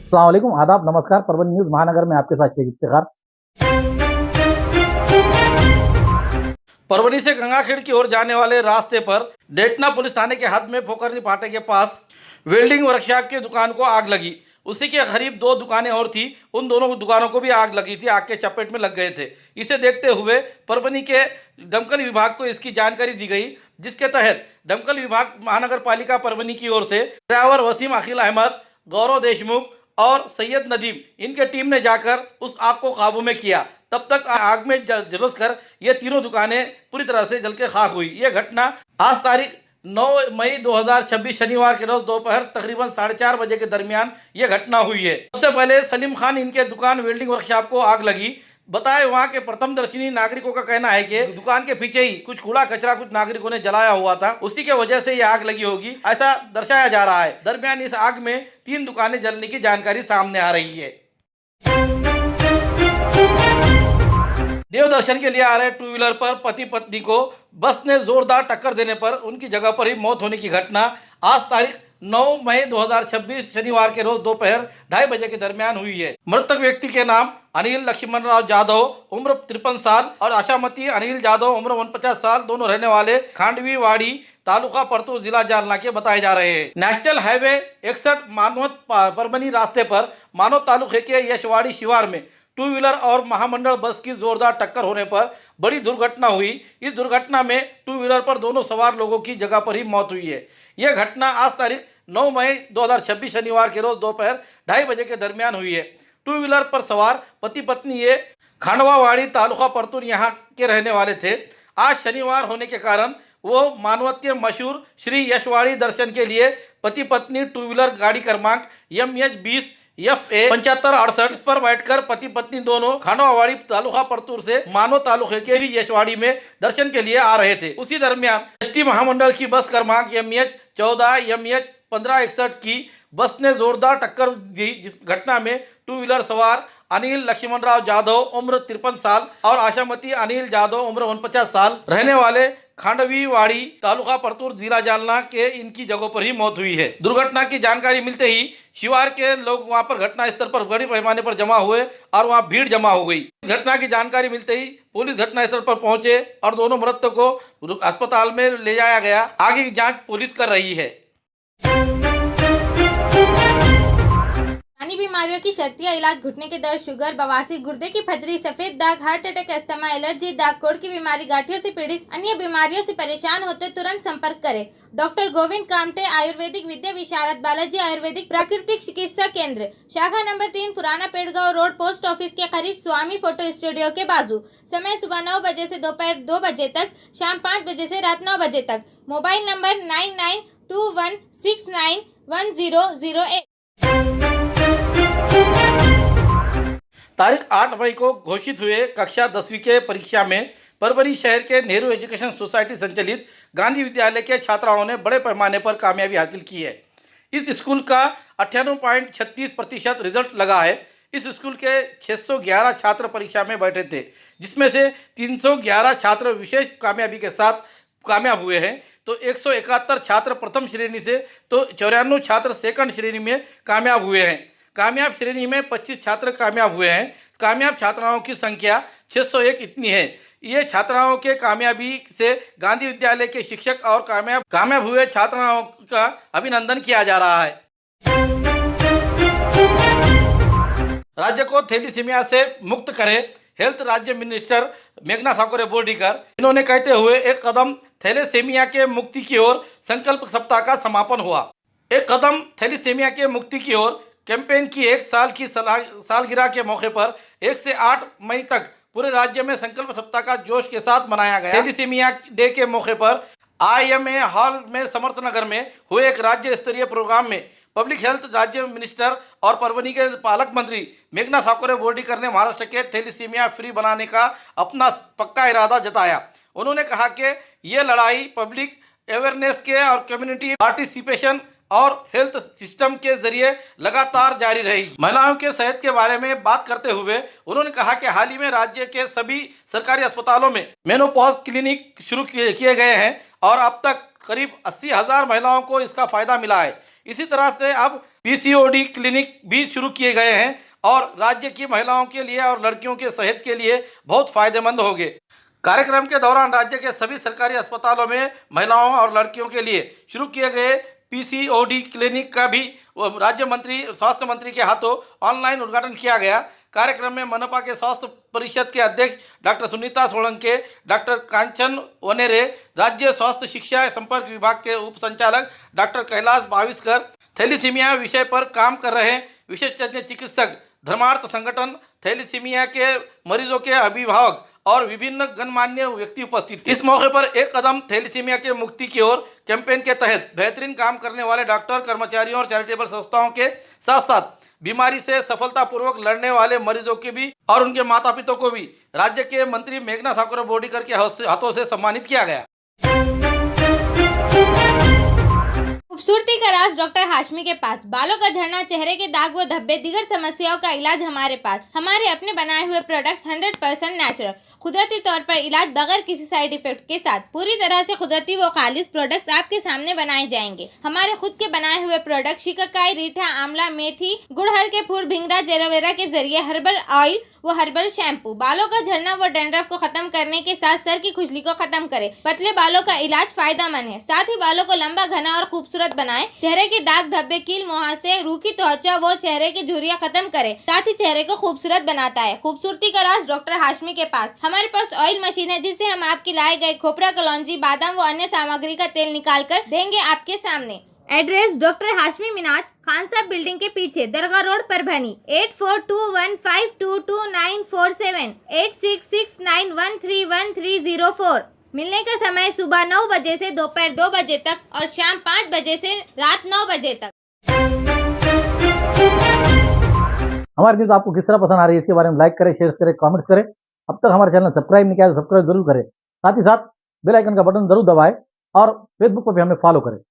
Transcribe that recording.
अस्सलाम वालेकुम, आदाब, नमस्कार। परभनी न्यूज़ महानगर में आपके साथ शेख इफ्तिखार। परभनी से गंगाखेड़ की ओर जाने वाले रास्ते पर डेटना पुलिस थाने के हद में पोखरनी फाटे के पास वेल्डिंग वर्कशॉप की दुकान को आग लगी। उसी के करीब दो दुकानें और थी, उन दोनों दुकानों को भी आग लगी थी, आग के चपेट में लग गए थे। इसे देखते हुए परभनी के दमकल विभाग को इसकी जानकारी दी गई, जिसके तहत दमकल विभाग महानगर पालिका परभनी की ओर से ड्राइवर वसीम अखिल अहमद, गौरव देशमुख और सैयद नदीम इनके टीम ने जाकर उस आग को काबू में किया। तब तक आग में झुलस कर ये तीनों दुकानें पूरी तरह से जल के खाक हुई। ये घटना आज तारीख 9 मई 2026 शनिवार के रोज दोपहर तकरीबन 4:30 बजे के दरमियान ये घटना हुई है। सबसे पहले सलीम खान इनके दुकान वेल्डिंग वर्कशॉप को आग लगी। बताए वहां के प्रथम दर्शनी नागरिकों का कहना है कि दुकान के पीछे ही कुछ कूड़ा कचरा कुछ नागरिकों ने जलाया हुआ था, उसी के वजह से ये आग लगी होगी, ऐसा दर्शाया जा रहा है। दरमियान इस आग में 3 दुकानें जलने की जानकारी सामने आ रही है। देव दर्शन के लिए आ रहे 2 व्हीलर पर पति पत्नी को बस ने जोरदार टक्कर देने पर उनकी जगह पर ही मौत होने की घटना आज तारीख 9 मई 2026 शनिवार के रोज दोपहर 2:30 बजे के दरमियान हुई है। मृतक व्यक्ति के नाम अनिल लक्ष्मण राव जाधव उम्र 53 साल और आशामती अनिल जाधव उम्र 49 साल दोनों रहने वाले खांडवी वाड़ी तालुका परतूर जिला जालना के बताए जा रहे हैं। नेशनल हाईवे 61 मानवत परभनी रास्ते पर मानव तालुके के यशवाड़ी शिवार में 2 व्हीलर और महामंडल बस की जोरदार टक्कर होने पर बड़ी दुर्घटना हुई। इस दुर्घटना में 2 व्हीलर पर दोनों सवार लोगों की जगह पर ही मौत हुई है। यह घटना आज तारीख 9 मई 2026 शनिवार के रोज दोपहर 2:30 बजे के दरमियान हुई है। 2 व्हीलर पर सवार पति पत्नी ये खांडवावाड़ी तालुका परतूर यहाँ के रहने वाले थे। आज शनिवार होने के कारण वो मानवत के मशहूर श्री यशवाड़ी दर्शन के लिए पति पत्नी 2 व्हीलर गाड़ी क्रमांक MH20 FA 7568 पर बैठकर पति पत्नी दोनों खांडवावाड़ी तालुका परतूर से मानव तालुके के यशवाड़ी में दर्शन के लिए आ रहे थे। उसी दरमियान एसटी महामंडल की बस क्रमांक MH14 MH 1561 की बस ने जोरदार टक्कर दी, जिस घटना में 2 व्हीलर सवार अनिल लक्ष्मण राव जाधव उम्र 53 साल और आशामती अनिल जाधव उम्र 49 साल रहने वाले खांडवी वाड़ी तालुका परतूर जिला जालना के इनकी जगहों पर ही मौत हुई है। दुर्घटना की जानकारी मिलते ही शिवार के लोग वहां पर घटना स्थल पर बड़ी पैमाने पर जमा हुए और वहां भीड़ जमा हो गई। घटना की जानकारी मिलते ही पुलिस घटना स्थल पर पहुंचे और दोनों मृतकों को अस्पताल में ले जाया गया। आगे की जांच पुलिस कर रही है। बीमारियों की शर्तिया इलाज घुटने के दर्द, शुगर, बवासीर, गुर्दे की पथरी, सफेद दाग, हार्ट अटैक, अस्थमा, एलर्जी, दाग कोड़ की बीमारी, गांठियों से पीड़ित अन्य बीमारियों से परेशान होते तुरंत संपर्क करें। डॉक्टर गोविंद कामटे, आयुर्वेदिक विद्या विशारद, बालाजी आयुर्वेदिक प्राकृतिक चिकित्सा केंद्र, शाखा नंबर 3, पुराना पेड़गांव रोड, पोस्ट ऑफिस के करीब, स्वामी फोटो स्टूडियो के बाजू। समय सुबह 9 बजे से दोपहर 2 बजे तक, शाम 5 बजे से रात 9 बजे तक। Mobile number 9921691008। तारीख 8 मई को घोषित हुए कक्षा 10वीं के परीक्षा में परभनी शहर के नेहरू एजुकेशन सोसाइटी संचालित गांधी विद्यालय के छात्राओं ने बड़े पैमाने पर कामयाबी हासिल की है। इस स्कूल का 98.36% रिजल्ट लगा है। इस स्कूल के 611 छात्र परीक्षा में बैठे थे, जिसमें से 311 छात्र विशेष कामयाबी के साथ कामयाब हुए हैं, तो 171 छात्र प्रथम श्रेणी से तो 94 छात्र सेकंड श्रेणी में कामयाब हुए हैं। कामयाब श्रेणी में 25 छात्र कामयाब हुए हैं। कामयाब छात्राओं की संख्या 601 इतनी है। ये छात्राओं के कामयाबी से गांधी विद्यालय के शिक्षक और कामयाब हुए छात्राओं का अभिनंदन किया जा रहा है। राज्य को थैलीसीमिया से मुक्त करे हेल्थ राज्य मिनिस्टर मेघना ठाकुर बोर्डीकर, इन्होंने कहते हुए एक कदम थैलीसीमिया के मुक्ति की ओर संकल्प सप्ताह का समापन हुआ। एक कदम थैलीसीमिया के मुक्ति की ओर कैंपेन की 1 साल की सालगिरह के मौके पर 1 से 8 मई तक पूरे राज्य में संकल्प सप्ताह का जोश के साथ मनाया गया। थैलीसीमिया डे के मौके पर IMA हॉल में समर्थ नगर में हुए एक राज्य स्तरीय प्रोग्राम में पब्लिक हेल्थ राज्य मिनिस्टर और परभनी के पालक मंत्री मेघना ठाकुर बोर्डीकर ने महाराष्ट्र के थैलीसीमिया फ्री बनाने का अपना पक्का इरादा जताया। उन्होंने कहा कि ये लड़ाई पब्लिक अवेयरनेस के और कम्युनिटी पार्टिसिपेशन और हेल्थ सिस्टम के जरिए लगातार जारी रहेगी। महिलाओं के सेहत के बारे में बात करते हुए उन्होंने कहा कि हाल ही में राज्य के सभी सरकारी अस्पतालों में मेनोपॉज क्लिनिक शुरू किए गए हैं और अब तक करीब 80,000 महिलाओं को इसका फायदा मिला है। इसी तरह से अब पीसीओडी क्लिनिक भी शुरू किए गए हैं और राज्य की महिलाओं के लिए और लड़कियों के सेहत के लिए बहुत फायदेमंद होंगे। कार्यक्रम के दौरान राज्य के सभी सरकारी अस्पतालों में महिलाओं और लड़कियों के लिए शुरू किए गए पीसीओडी क्लिनिक का भी स्वास्थ्य मंत्री के हाथों ऑनलाइन उद्घाटन किया गया। कार्यक्रम में मनपा के स्वास्थ्य परिषद के अध्यक्ष डॉक्टर सुनीता सोलंके, डॉक्टर कांचन वनेरे, राज्य स्वास्थ्य शिक्षा संपर्क विभाग के उप संचालक डॉक्टर कैलाश बाविस्कर, थैलीसीमिया विषय पर काम कर रहे विशेषज्ञ चिकित्सक, धर्मार्थ संगठन, थैलीसीमिया के मरीजों के अभिभावक और विभिन्न गणमान्य व्यक्ति उपस्थित थे। इस मौके पर एक कदम थैलीसीमिया के मुक्ति की ओर कैंपेन के तहत बेहतरीन काम करने वाले डॉक्टर, कर्मचारियों और चैरिटेबल संस्थाओं के साथ साथ बीमारी से सफलतापूर्वक लड़ने वाले मरीजों के भी और उनके माता पिता को भी राज्य के मंत्री मेघना ठाकुर बोर्डीकर के हाथों से सम्मानित किया गया। खूबसूरती का राज डॉक्टर हाशमी के पास। बालों का झड़ना, चेहरे के दाग व धब्बे, दीगर समस्याओं का इलाज हमारे पास। हमारे अपने बनाए हुए प्रोडक्ट्स 100% नेचुरल, कुदरती तौर पर इलाज बगैर किसी साइड इफेक्ट के साथ पूरी तरह से कुदरती व खालिश प्रोडक्ट्स आपके सामने बनाए जाएंगे। हमारे खुद के बनाए हुए प्रोडक्ट शिकाकाई, रीठा, आंवला, मेथी, गुड़हल के फूल, भिंगरा, एलोवेरा के जरिए हर्बल ऑयल वो हर्बल शैम्पू बालों का झड़ना व डैंड्रफ को खत्म करने के साथ सर की खुजली को खत्म करे। पतले बालों का इलाज फायदेमंद है, साथ ही बालों को लंबा, घना और खूबसूरत बनाए। चेहरे के दाग, धब्बे, कील, मुहासे, रूखी त्वचा वो चेहरे की झुर्रियां खत्म करे, साथ ही चेहरे को खूबसूरत बनाता है। खूबसूरती का राज डॉक्टर हाशमी के पास। हमारे पास ऑयल मशीन है जिससे हम आपकी लाए गए खोपरा, कलौंजी, बादाम व अन्य सामग्री का तेल निकाल कर देंगे आपके सामने। एड्रेस डॉक्टर हाशमी मिनाज, खान साहब बिल्डिंग के पीछे, दरगाह रोड, परभनी। 8421522947, 8669131304। मिलने का समय सुबह 9 बजे से दोपहर 2 बजे तक और शाम 5 बजे से रात 9 बजे तक। हमारी न्यूज़ आपको किस तरह पसंद आ रही है इसके बारे में लाइक करें, शेयर करें, कमेंट्स करें। अब तक हमारे चैनल सब्सक्राइब नहीं किया तो सब्सक्राइब जरूर करें। साथ ही साथ बेल आइकन का बटन जरूर दबाएं और फेसबुक पर भी हमें फॉलो करें।